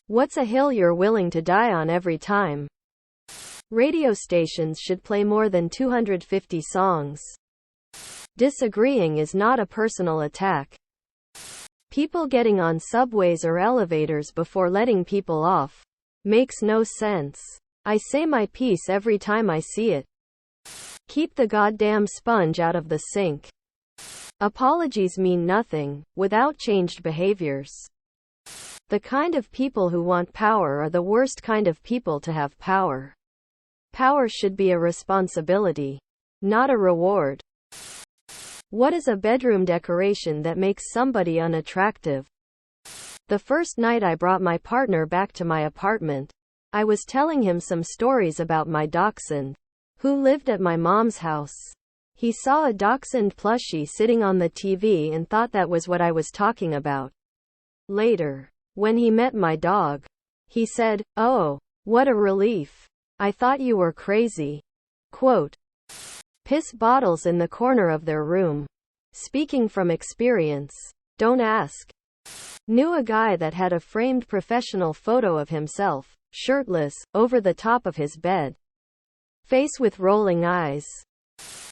What's a hill you're willing to die on every time? Radio stations should play more than 250 songs. Disagreeing is not a personal attack. People getting on subways or elevators before letting people off makes no sense. I say my piece every time I see it. Keep the goddamn sponge out of the sink. Apologies mean nothing without changed behaviors. The kind of people who want power are the worst kind of people to have power. Power should be a responsibility, not a reward. What is a bedroom decoration that makes somebody unattractive? The first night I brought my partner back to my apartment, I was telling him some stories about my dachshund, who lived at my mom's house. He saw a dachshund plushie sitting on the TV and thought that was what I was talking about. Later, when he met my dog, he said, "Oh, what a relief. I thought you were crazy." Quote, piss bottles in the corner of their room. Speaking from experience. Don't ask. Knew a guy that had a framed professional photo of himself, shirtless, over the top of his bed. Face with rolling eyes.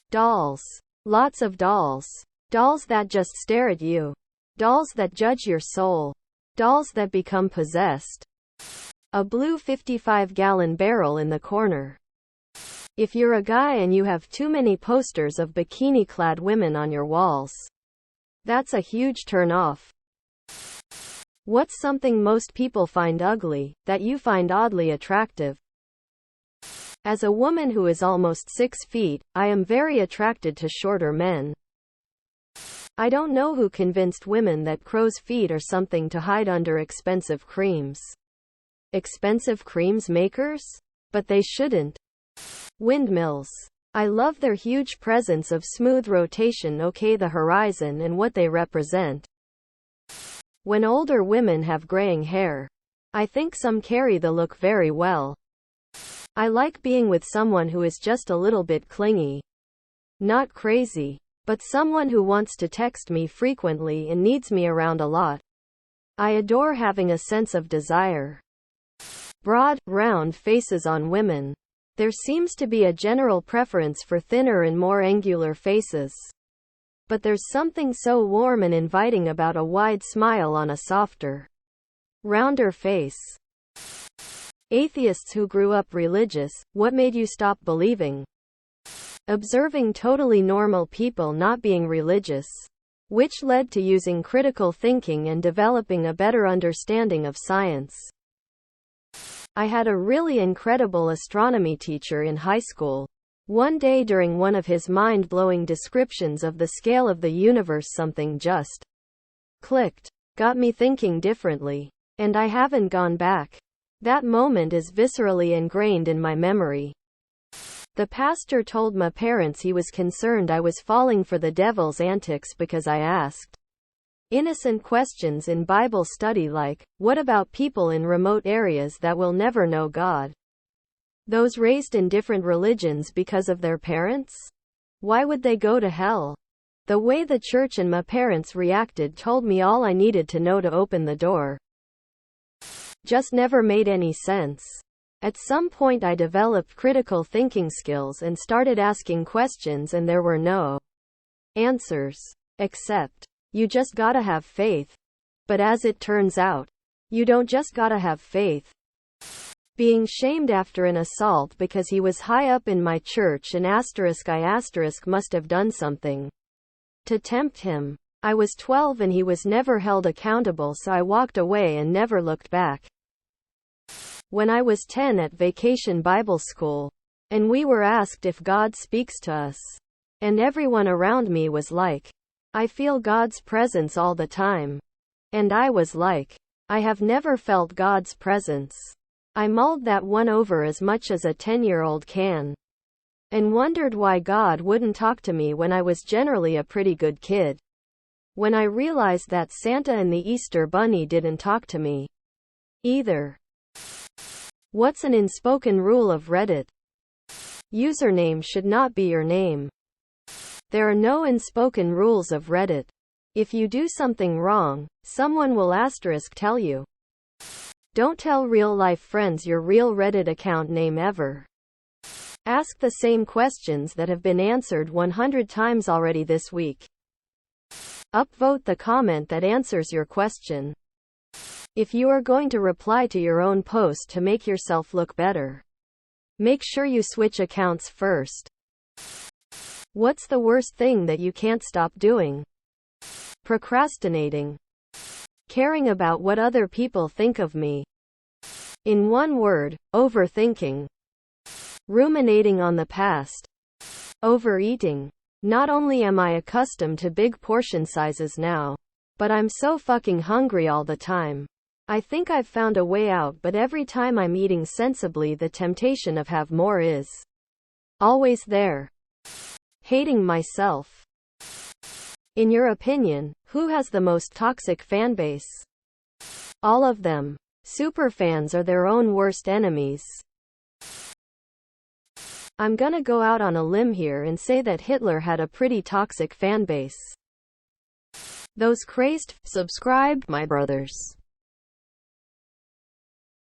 Dolls. Lots of dolls. Dolls that just stare at you. Dolls that judge your soul. Dolls that become possessed. A blue 55-gallon barrel in the corner. If you're a guy and you have too many posters of bikini-clad women on your walls, that's a huge turn-off. What's something most people find ugly, that you find oddly attractive? As a woman who is almost 6 feet, I am very attracted to shorter men. I don't know who convinced women that crow's feet are something to hide under expensive creams. Expensive creams makers? But they shouldn't. Windmills. I love their huge presence of smooth rotation, the horizon and what they represent. When older women have graying hair, I think some carry the look very well. I like being with someone who is just a little bit clingy. Not crazy, but someone who wants to text me frequently and needs me around a lot. I adore having a sense of desire. Broad, round faces on women. There seems to be a general preference for thinner and more angular faces. But there's something so warm and inviting about a wide smile on a softer, rounder face. Atheists who grew up religious, what made you stop believing? Observing totally normal people not being religious, which led to using critical thinking and developing a better understanding of science. I had a really incredible astronomy teacher in high school. One day during one of his mind-blowing descriptions of the scale of the universe, something just clicked. Got me thinking differently. And I haven't gone back. That moment is viscerally ingrained in my memory. The pastor told my parents he was concerned I was falling for the devil's antics because I asked innocent questions in Bible study like, what about people in remote areas that will never know God? Those raised in different religions because of their parents? Why would they go to hell? The way the church and my parents reacted told me all I needed to know to open the door. Just never made any sense. At some point I developed critical thinking skills and started asking questions, and there were no answers. Except, you just gotta have faith. But as it turns out, you don't just gotta have faith. Being shamed after an assault because he was high up in my church and I must have done something to tempt him. I was 12 and he was never held accountable, so I walked away and never looked back. When I was 10 at Vacation Bible School, and we were asked if God speaks to us, and everyone around me was like, I feel God's presence all the time. And I was like, I have never felt God's presence. I mulled that one over as much as a 10-year-old can. And wondered why God wouldn't talk to me when I was generally a pretty good kid. When I realized that Santa and the Easter Bunny didn't talk to me either. What's an unspoken rule of Reddit? Username should not be your name. There are no unspoken rules of Reddit. If you do something wrong, someone will * tell you. Don't tell real-life friends your real Reddit account name ever. Ask the same questions that have been answered 100 times already this week. Upvote the comment that answers your question. If you are going to reply to your own post to make yourself look better, make sure you switch accounts first. What's the worst thing that you can't stop doing? Procrastinating. Caring about what other people think of me. In one word, overthinking. Ruminating on the past. Overeating. Not only am I accustomed to big portion sizes now, but I'm so fucking hungry all the time. I think I've found a way out, but every time I'm eating sensibly, the temptation of have more is always there. Hating myself. In your opinion, who has the most toxic fanbase? All of them. Superfans are their own worst enemies. I'm gonna go out on a limb here and say that Hitler had a pretty toxic fanbase. Those crazed, subscribed, my brothers.